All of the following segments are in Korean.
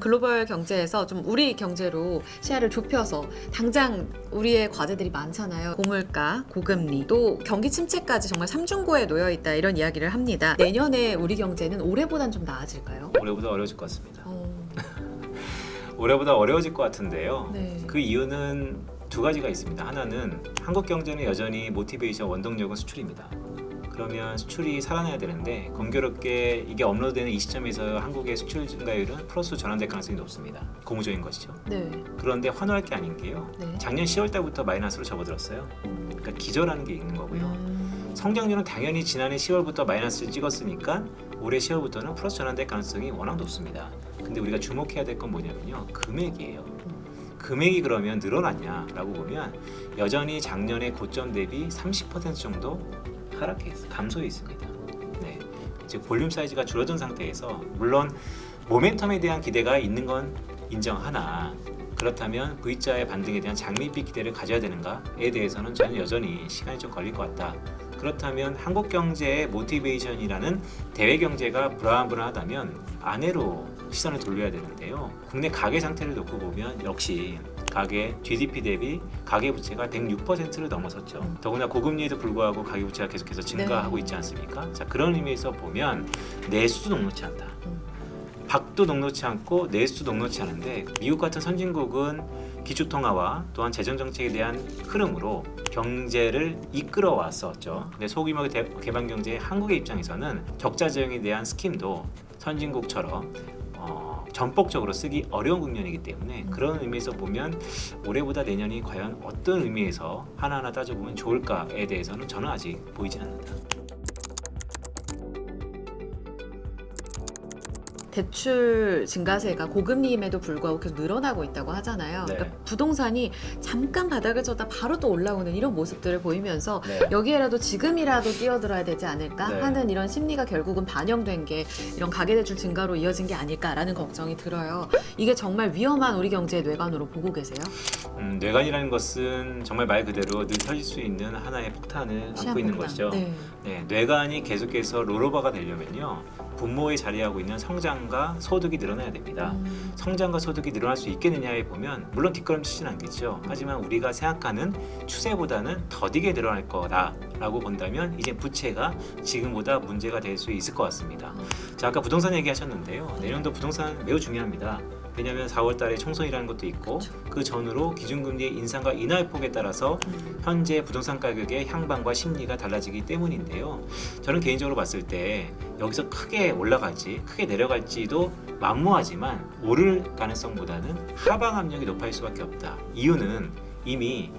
글로벌 경제에서 좀 우리 경제로 시야를 좁혀서 당장 우리의 과제들이 많잖아요. 고물가, 고금리, 또 경기 침체까지 정말 삼중고에 놓여 있다 이런 이야기를 합니다. 내년에 우리 경제는 올해보단 좀 나아질까요? 올해보다 어려워질 것 같습니다. 어, 올해보다 어려워질 것 같은데요. 네. 그 이유는 두 가지가 있습니다. 하나는 한국 경제는 여전히 모티베이션 원동력은 수출입니다. 그러면 수출이 살아나야 되는데 공교롭게 이게 업로드되는 이 시점에서 한국의 수출 증가율은 플러스 전환될 가능성이 높습니다. 고무적인 것이죠. 네. 그런데 환호할 게 아닌 게요. 네. 작년 10월 달부터 마이너스로 접어들었어요. 그러니까 기저라는 게 있는 거고요. 성장률은 당연히 지난해 10월부터 마이너스를 찍었으니까 올해 10월부터는 플러스 전환될 가능성이 워낙 높습니다. 근데 우리가 주목해야 될 건 뭐냐면요. 금액이에요. 금액이 그러면 늘어났냐라고 보면 여전히 작년의 고점 대비 30% 정도 하락해 있습니다. 감소해 있습니다. 네. 즉 볼륨 사이즈가 줄어든 상태에서 물론 모멘텀에 대한 기대가 있는 건 인정하나 그렇다면 V자의 반등에 대한 장밋빛 기대를 가져야 되는가에 대해서는 저는 여전히 시간이 좀 걸릴 것 같다. 그렇다면 한국 경제의 모티베이션이라는 대외 경제가 불안불안하다면 아내로 시선을 돌려야 되는데요. 국내 가계 상태를 놓고 보면 역시 가계 GDP 대비 가계 부채가 106%를 넘어섰죠. 더구나 고금리에도 불구하고 가계 부채가 계속해서 증가하고 있지 않습니까? 자, 그런 의미에서 보면 내수도 녹록치 않다. 밖도 녹록치 않고 내수도 녹록치 않은데 미국 같은 선진국은 기초통화와 또한 재정정책에 대한 흐름으로 경제를 이끌어 왔었죠. 근데 소규모 개발 경제의 한국의 입장에서는 적자 재정에 대한 스킴도 선진국처럼 전폭적으로 쓰기 어려운 국면이기 때문에 그런 의미에서 보면 올해보다 내년이 과연 어떤 의미에서 하나하나 따져보면 좋을까에 대해서는 저는 아직 보이지 않는다. 대출 증가세가 고금리임에도 불구하고 계속 늘어나고 있다고 하잖아요. 네. 그러니까 부동산이 잠깐 바닥을 쳤다 바로 또 올라오는 이런 모습들을 보이면서 네. 여기에라도 지금이라도 뛰어들어야 되지 않을까 네. 하는 이런 심리가 결국은 반영된 게 이런 가계대출 증가로 이어진 게 아닐까라는 걱정이 들어요. 이게 정말 위험한 우리 경제의 뇌관으로 보고 계세요? 뇌관이라는 것은 정말 말 그대로 늘 터질 수 있는 하나의 폭탄을 안고 있는 시한폭탄. 것이죠. 네. 네, 뇌관이 계속해서 롤오버가 되려면요. 분모에 자리하고 있는 성장과 소득이 늘어나야 됩니다. 성장과 소득이 늘어날 수 있겠느냐에 보면 물론 뒷걸음치지는 않겠죠. 하지만 우리가 생각하는 추세보다는 더디게 늘어날 거다라고 본다면 이제 부채가 지금보다 문제가 될 수 있을 것 같습니다. 자, 아까 부동산 얘기하셨는데요. 내년도 부동산 매우 중요합니다. 왜냐하면 4월 달에 총선이라는 것도 있고 그 전후로 기준금리의 인상과 인하폭에 따라서 현재 부동산 가격의 향방과 심리가 달라지기 때문인데요. 저는 개인적으로 봤을 때 여기서 크게 올라갈지 크게 내려갈지도 만무하지만 오를 가능성보다는 하방 압력이 높아질 수밖에 없다. 이유는 이미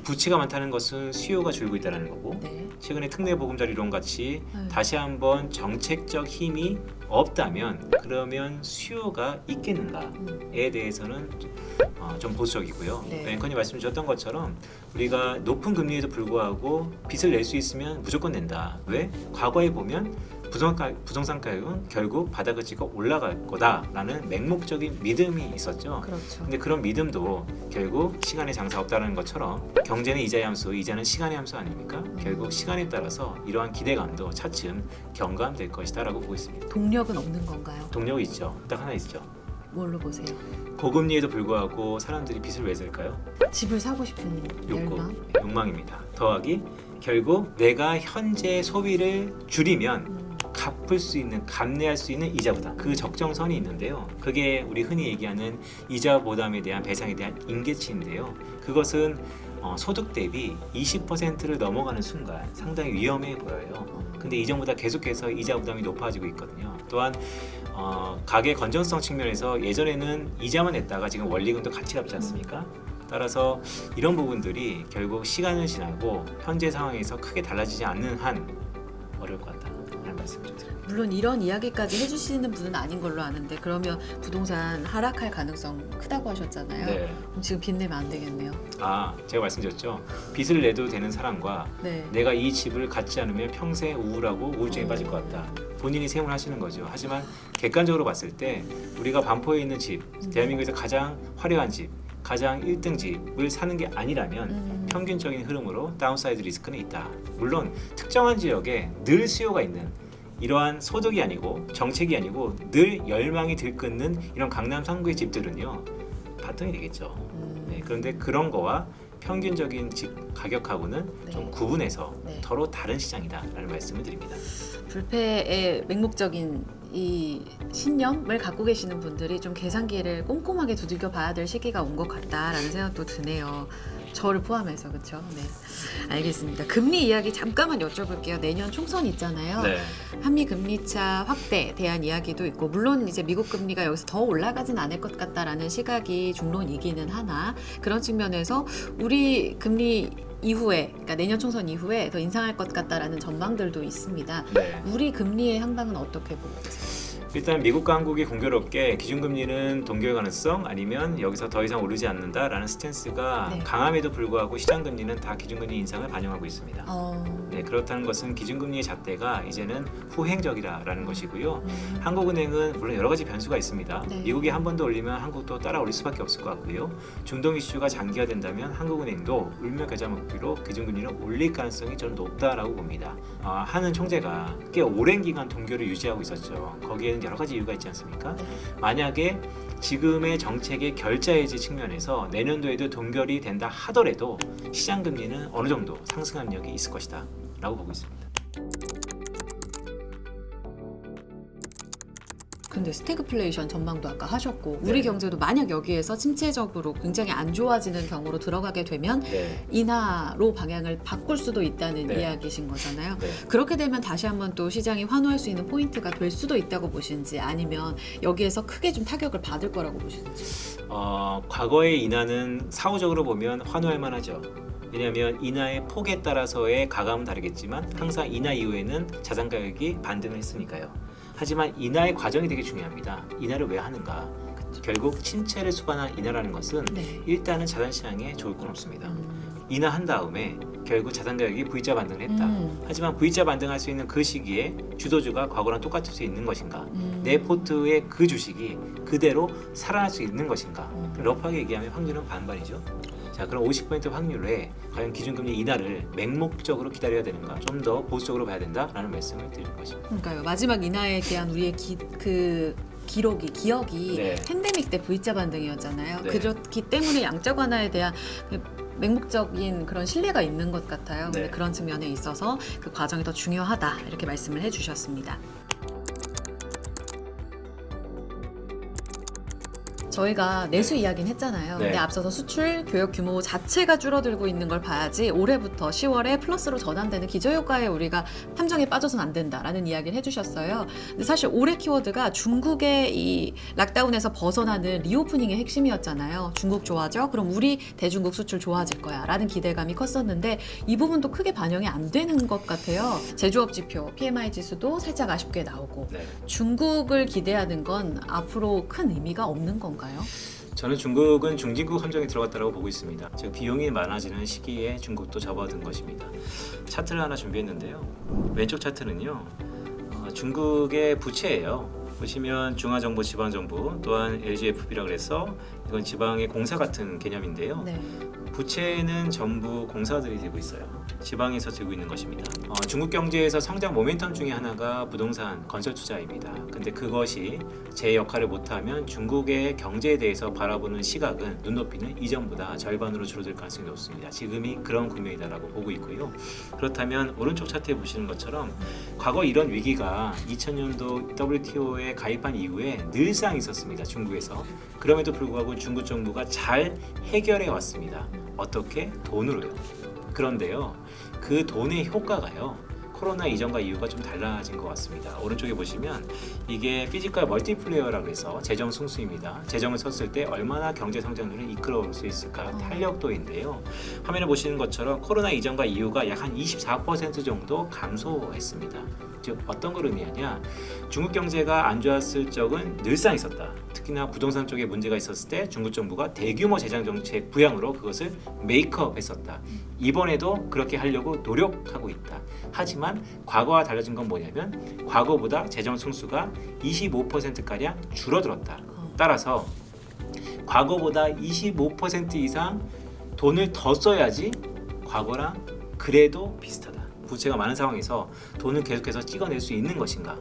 부채가 많다는 것은 수요가 줄고 있다는 거고 네. 최근에 특례 보금자리 이론 같이 네. 다시 한번 정책적 힘이 없다면 그러면 수요가 있겠는가에 대해서는 좀 보수적이고요. 네. 앵커님 말씀 주셨던 것처럼 우리가 높은 금리에도 불구하고 빚을 낼 수 있으면 무조건 낸다. 왜? 과거에 보면 부동산 가격은 결국 바닥을 찍고 올라갈 거다라는 맹목적인 믿음이 있었죠. 그렇죠. 근데 그런 믿음도 결국 시간의 장사 없다는 것처럼 경제는 이자의 함수, 이자는 시간의 함수 아닙니까? 결국 시간에 따라서 이러한 기대감도 차츰 경감될 것이다라고 보고 있습니다. 동력은 없는 건가요? 동력이 있죠. 딱 하나 있죠. 뭘로 보세요? 고금리에도 불구하고 사람들이 빚을 왜 질까요? 집을 사고 싶은 열망? 욕망입니다. 더하기 결국 내가 현재 소비를 줄이면 갚을 수 있는, 감내할 수 있는 이자 부담, 그 적정선이 있는데요. 그게 우리 흔히 얘기하는 이자 부담에 대한 배상에 대한 임계치인데요. 그것은 소득 대비 20%를 넘어가는 순간 상당히 위험해 보여요. 근데 이전보다 계속해서 이자 부담이 높아지고 있거든요. 또한 가계 건전성 측면에서 예전에는 이자만 냈다가 지금 원리금도 같이 갚지 않습니까? 따라서 이런 부분들이 결국 시간을 지나고 현재 상황에서 크게 달라지지 않는 한 어려울 것 같다. 말씀 좀 드립니다. 물론 이런 이야기까지 해주시는 분은 아닌 걸로 아는데 그러면 부동산 하락할 가능성 크다고 하셨잖아요. 네. 그럼 지금 빚 내면 안 되겠네요. 제가 말씀드렸죠. 빚을 내도 되는 사람과 네. 내가 이 집을 갖지 않으면 평생 우울하고 우울증에 빠질 것 같다. 본인이 생각을 하시는 거죠. 하지만 객관적으로 봤을 때 우리가 반포에 있는 집, 대한민국에서 가장 화려한 집, 가장 1등 집을 사는 게 아니라면 평균적인 흐름으로 다운사이드 리스크는 있다. 물론 특정한 지역에 늘 수요가 있는 이러한 소득이 아니고 정책이 아니고 늘 열망이 들끓는 이런 강남 3구의 집들은요 바통이 되겠죠. 네, 그런데 그런 거와 평균적인 집 가격하고는 네. 좀 구분해서 네. 서로 다른 시장이다라는 말씀을 드립니다. 불패의 맹목적인 이 신념을 갖고 계시는 분들이 좀 계산기를 꼼꼼하게 두들겨 봐야 될 시기가 온 것 같다라는 생각도 드네요. 저를 포함해서 그렇죠. 네, 알겠습니다. 금리 이야기 잠깐만 여쭤볼게요. 내년 총선 있잖아요. 네. 한미 금리차 확대에 대한 이야기도 있고 물론 이제 미국 금리가 여기서 더 올라가진 않을 것 같다라는 시각이 중론이기는 하나 그런 측면에서 우리 금리 이후에 그러니까 내년 총선 이후에 더 인상할 것 같다라는 전망들도 있습니다. 네. 우리 금리의 향방은 어떻게 보고 계세요? 일단 미국과 한국이 공교롭게 기준금리는 동결 가능성 아니면 여기서 더 이상 오르지 않는다라는 스탠스가 네. 강함에도 불구하고 시장금리는 다 기준금리 인상을 반영하고 있습니다. 네, 그렇다는 것은 기준금리의 잣대가 이제는 후행적이라는 것이고요. 한국은행은 물론 여러 가지 변수가 있습니다. 네. 미국이 한 번 더 올리면 한국도 따라 올릴 수밖에 없을 것 같고요. 중동 이슈가 장기화된다면 한국은행도 울며 겨자 먹기로 기준금리를 올릴 가능성이 좀 높다라고 봅니다. 하는 총재가 꽤 오랜 기간 동결을 유지하고 있었죠. 거기에는 여러 가지 이유가 있지 않습니까? 네. 만약에 지금의 정책의 결자해지 측면에서 내년도에도 동결이 된다 하더라도 시장 금리는 어느 정도 상승 압력이 있을 것이다 라고 보고 있습니다. 근데 스태그플레이션 전망도 아까 하셨고 우리 네. 경제도 만약 여기에서 침체적으로 굉장히 안 좋아지는 경우로 들어가게 되면 네. 인하로 방향을 바꿀 수도 있다는 네. 이야기신 거잖아요. 네. 그렇게 되면 다시 한번 또 시장이 환호할 수 있는 포인트가 될 수도 있다고 보시는지 아니면 여기에서 크게 좀 타격을 받을 거라고 보시는지. 과거의 인하는 사후적으로 보면 환호할 만하죠. 왜냐하면 인하의 폭에 따라서의 가감은 다르겠지만 항상 인하 이후에는 자산 가격이 반등을 했으니까요. 하지만 인하의 과정이 되게 중요합니다. 인하를 왜 하는가? 결국 침체를 수반한 인하라는 것은 네. 일단은 자산 시장에 좋을 건 없습니다. 인하한 다음에 결국 자산 가격이 V자 반등을 했다. 하지만 V자 반등할 수 있는 그 시기에 주도주가 과거랑 똑같을 수 있는 것인가? 내 포트의 그 주식이 그대로 살아날 수 있는 것인가? 러프하게 얘기하면 확률은 반반이죠. 자, 그럼 50% 확률에 과연 기준금리 인하를 맹목적으로 기다려야 되는가? 좀 더 보수적으로 봐야 된다라는 말씀을 드리는 것입니다. 그러니까요. 마지막 인하에 대한 우리의 기억이 네. 팬데믹 때 V자 반등이었잖아요. 네. 그렇기 때문에 양적 완화에 대한 맹목적인 그런 신뢰가 있는 것 같아요. 근데 네. 그런 측면에 있어서 그 과정이 더 중요하다 이렇게 말씀을 해주셨습니다. 저희가 내수 이야기는 했잖아요. 네. 근데 앞서서 수출 교역 규모 자체가 줄어들고 있는 걸 봐야지 올해부터 10월에 플러스로 전환되는 기저효과에 우리가 함정에 빠져서는 안 된다라는 이야기를 해주셨어요. 근데 사실 올해 키워드가 중국의 이 락다운에서 벗어나는 리오프닝의 핵심이었잖아요. 중국 좋아져? 그럼 우리 대중국 수출 좋아질 거야 라는 기대감이 컸었는데 이 부분도 크게 반영이 안 되는 것 같아요. 제조업 지표, PMI 지수도 살짝 아쉽게 나오고 네. 중국을 기대하는 건 앞으로 큰 의미가 없는 건가요? 저는 중국은 중진국 함정에 들어갔다고 보고 있습니다. 즉 비용이 많아지는 시기에 중국도 접어든 것입니다. 차트를 하나 준비했는데요. 왼쪽 차트는요. 중국의 부채예요. 보시면 중앙정부, 지방정부, 또한 LGFB라고 해서 이건 지방의 공사 같은 개념인데요. 네. 부채는 전부 공사들이 들고 있어요. 지방에서 들고 있는 것입니다. 중국 경제에서 성장 모멘텀 중에 하나가 부동산 건설 투자입니다. 근데 그것이 제 역할을 못하면 중국의 경제에 대해서 바라보는 시각은 눈높이는 이전보다 절반으로 줄어들 가능성이 높습니다. 지금이 그런 국면이다라고 보고 있고요. 그렇다면 오른쪽 차트에 보시는 것처럼 과거 이런 위기가 2000년도 WTO에 가입한 이후에 늘상 있었습니다. 중국에서. 그럼에도 불구하고 중국 정부가 잘 해결해 왔습니다. 어떻게? 돈으로요. 그런데요, 그 돈의 효과가요, 코로나 이전과 이후가 좀 달라진 것 같습니다. 오른쪽에 보시면 이게 피지컬 멀티플레이어라고 해서 재정 승수입니다. 재정을 썼을 때 얼마나 경제 성장률을 이끌어올 수 있을까, 탄력도인데요. 화면에 보시는 것처럼 코로나 이전과 이후가 약 한 24% 정도 감소했습니다. 즉 어떤 걸 의미하냐, 중국 경제가 안 좋았을 적은 늘상 있었다. 특히나 부동산 쪽에 문제가 있었을 때 중국 정부가 대규모 재정 정책 부양으로 그것을 메이크업했었다. 이번에도 그렇게 하려고 노력하고 있다. 하지만 과거와 달라진 건 뭐냐면 과거보다 재정 승수가 25%가량 줄어들었다. 따라서 과거보다 25% 이상 돈을 더 써야지 과거랑 그래도 비슷하다. 부채가 많은 상황에서 돈을 계속해서 찍어낼 수 있는 것인가?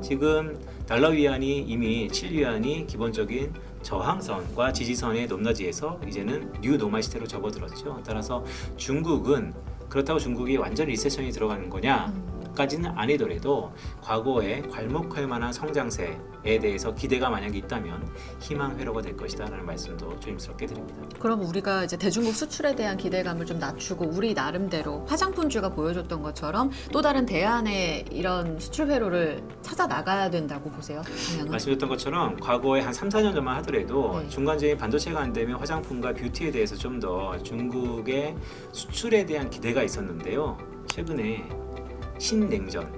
지금 달러 위안이 이미 7위안이 기본적인 저항선과 지지선의 높낮이에서 이제는 뉴 노멀 시대로 접어들었죠. 따라서 중국은 그렇다고 중국이 완전 리세션이 들어가는 거냐까지는 아니더라도 과거에 괄목할 만한 성장세에 대해서 기대가 만약에 있다면 희망 회로가 될 것이다라는 말씀도 조심스럽게 드립니다. 그럼 우리가 이제 대중국 수출에 대한 기대감을 좀 낮추고 우리 나름대로 화장품주가 보여줬던 것처럼 또 다른 대안의 이런 수출 회로를 찾아 나가야 된다고 보세요? 방향은? 말씀드렸던 것처럼 과거에 한 3, 4년 전만 하더라도 네. 중간적인 반도체가 안 되면 화장품과 뷰티에 대해서 좀 더 중국의 수출에 대한 기대가 있었는데요. 최근에 신냉전,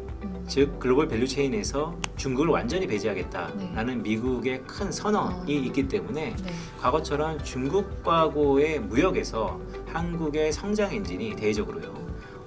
즉 글로벌 밸류 체인에서 중국을 완전히 배제하겠다라는 미국의 큰 선언이 있기 때문에 네. 과거처럼 중국과의 무역에서 한국의 성장 엔진이 대외적으로요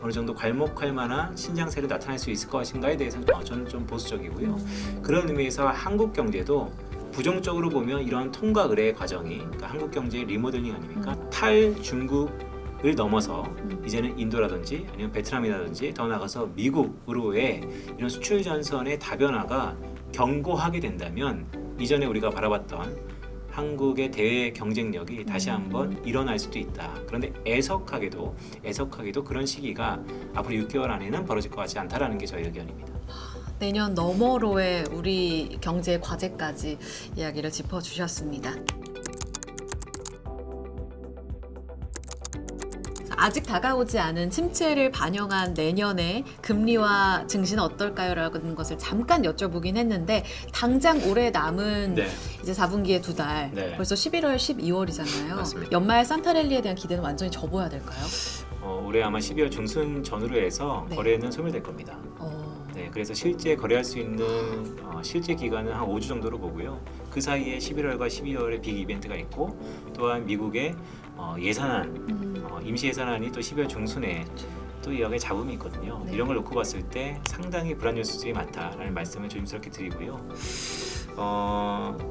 어느 정도 괄목할 만한 신장세를 나타낼 수 있을 것인가에 대해서는 저는 좀 보수적이고요. 그런 의미에서 한국 경제도 부정적으로 보면 이런 통과 의뢰 과정이 그러니까 한국 경제의 리모델링 아닙니까? 탈중국을 넘어서 이제는 인도라든지 아니면 베트남이라든지 더 나아가서 미국으로의 이런 수출 전선의 다변화가 견고하게 된다면 이전에 우리가 바라봤던 한국의 대외 경쟁력이 다시 한번 일어날 수도 있다. 그런데 애석하게도 그런 시기가 앞으로 6개월 안에는 벌어질 것 같지 않다라는 게 저희 의견입니다. 내년 너머로의 우리 경제 과제까지 이야기를 짚어주셨습니다. 아직 다가오지 않은 침체를 반영한 내년에 금리와 증시는 어떨까요? 라는 것을 잠깐 여쭤보긴 했는데 당장 올해 남은 네. 이제 4분기에 2달 네. 벌써 11월, 12월이잖아요. 맞습니다. 연말 산타랠리에 대한 기대는 완전히 접어야 될까요? 올해 아마 12월 중순 전후로 해서 네. 거래는 소멸될 겁니다. 네, 그래서 실제 거래할 수 있는 실제 기간은 한 5주 정도로 보고요. 그 사이에 11월과 12월에 빅 이벤트가 있고 또한 미국의 예산안, 임시 예산안이 또 12월 중순에 또 여기에 잡음이 있거든요. 네. 이런 걸 놓고 봤을 때 상당히 불안 요소들이 많다라는 말씀을 조심스럽게 드리고요.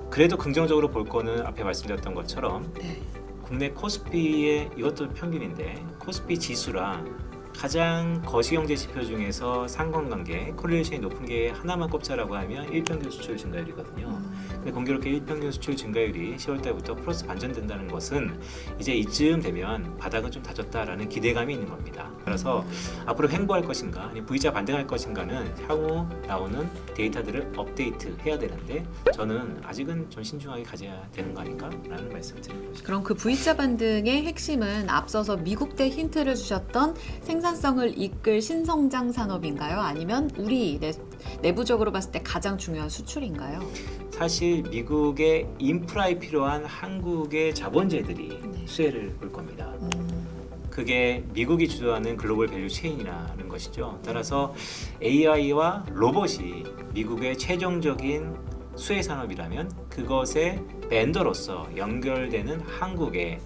그래도 긍정적으로 볼 거는 앞에 말씀드렸던 것처럼 네. 국내 코스피의 이것도 평균인데 코스피 지수랑 가장 거시경제 지표 중에서 상관관계 코릴레이션이 높은 게 하나만 꼽자라고 하면 일평균 수출 증가율이거든요. 근데 공교롭게 일평균 수출 증가율이 10월 달부터 플러스 반전된다는 것은 이제 이쯤 되면 바닥은 좀 다졌다라는 기대감이 있는 겁니다. 그래서 앞으로 횡보할 것인가 아니면 V자 반등할 것인가는 향후 나오는 데이터들을 업데이트 해야 되는데 저는 아직은 좀 신중하게 가져야 되는 거 아닌가라는 말씀을 드리는 것이죠. 그럼 그 V자 반등의 핵심은 앞서서 미국대 힌트를 주셨던 생산성을 이끌 신성장 산업인가요? 아니면 우리 내부적으로 봤을 때 가장 중요한 수출인가요? 사실 미국의 인프라에 필요한 한국의 자본재들이 네. 수혜를 볼 겁니다. 그게 미국이 주도하는 글로벌 밸류 체인이라는 것이죠. 따라서 AI와 로봇이 미국의 최종적인 수혜 산업이라면 그것의 벤더로서 연결되는 한국의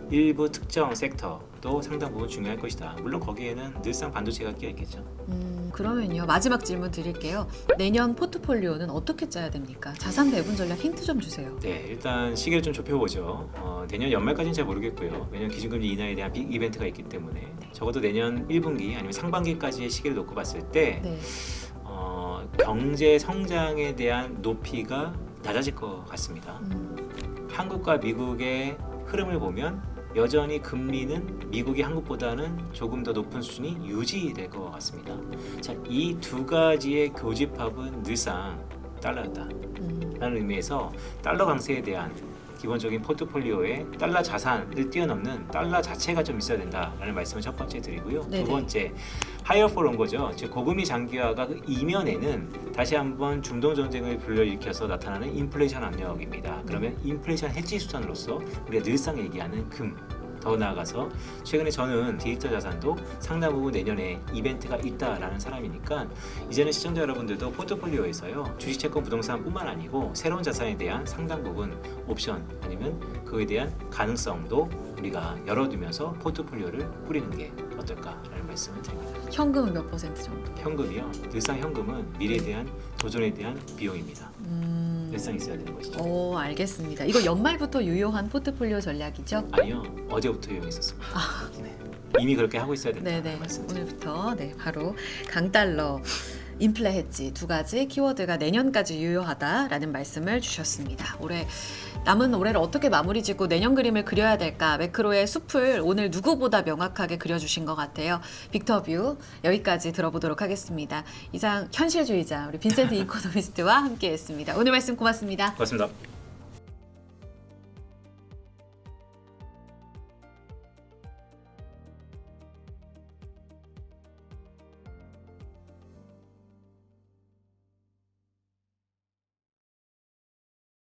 일부 특정 섹터도 상당 부분 중요할 것이다. 물론 거기에는 늘상 반도체가 끼어 있겠죠. 그러면요 마지막 질문 드릴게요. 내년 포트폴리오는 어떻게 짜야 됩니까? 자산 배분 전략 힌트 좀 주세요. 네, 일단 시기를 좀 좁혀보죠. 내년 연말까지는 잘 모르겠고요. 매년 기준금리 인하에 대한 빅 이벤트가 있기 때문에 적어도 내년 1분기 아니면 상반기까지의 시기를 놓고 봤을 때 네. 경제 성장에 대한 높이가 낮아질 것 같습니다. 한국과 미국의 흐름을 보면 여전히 금리는 미국이 한국보다는 조금 더 높은 수준이 유지될 것 같습니다. 자, 이 두 가지의 교집합은 늘상 달러다. 라는 의미에서 달러 강세에 대한 기본적인 포트폴리오에 달러 자산을 뛰어넘는 달러 자체가 좀 있어야 된다라는 말씀을 첫 번째 드리고요. 네네. 두 번째 하이어 폴 온 거죠. 즉 고금리 장기화가 그 이면에는 다시 한번 중동 전쟁을 불러일으켜서 나타나는 인플레이션 압력입니다. 그러면 인플레이션 해지 수단으로서 우리가 늘상 얘기하는 금 더 나아가서 최근에 저는 디지털 자산도 상당 부분 내년에 이벤트가 있다라는 사람이니까 이제는 시청자 여러분들도 포트폴리오에서요 주식, 채권, 부동산뿐만 아니고 새로운 자산에 대한 상당 부분 옵션 아니면 그에 대한 가능성도 우리가 열어두면서 포트폴리오를 꾸리는 게 어떨까라는 말씀을 드립니다. 현금은 몇 퍼센트 정도? 현금이요. 늘상 현금은 미래에 대한 도전에 대한 비용입니다. 늘상 있어야 되는 것이죠. 오, 알겠습니다. 이거 연말부터 유효한 포트폴리오 전략이죠? 아니요, 어제부터 이용했었습니다. 네. 이미 그렇게 하고 있어야 된다. 네네. 말씀. 오늘부터 네 바로 강달러, 인플레 헤지 두 가지 키워드가 내년까지 유효하다라는 말씀을 주셨습니다. 남은 올해를 어떻게 마무리 짓고 내년 그림을 그려야 될까? 매크로의 숲을 오늘 누구보다 명확하게 그려주신 것 같아요. 빅터뷰 여기까지 들어보도록 하겠습니다. 이상 현실주의자 우리 빈센트 이코노미스트와 함께했습니다. 오늘 말씀 고맙습니다. 고맙습니다.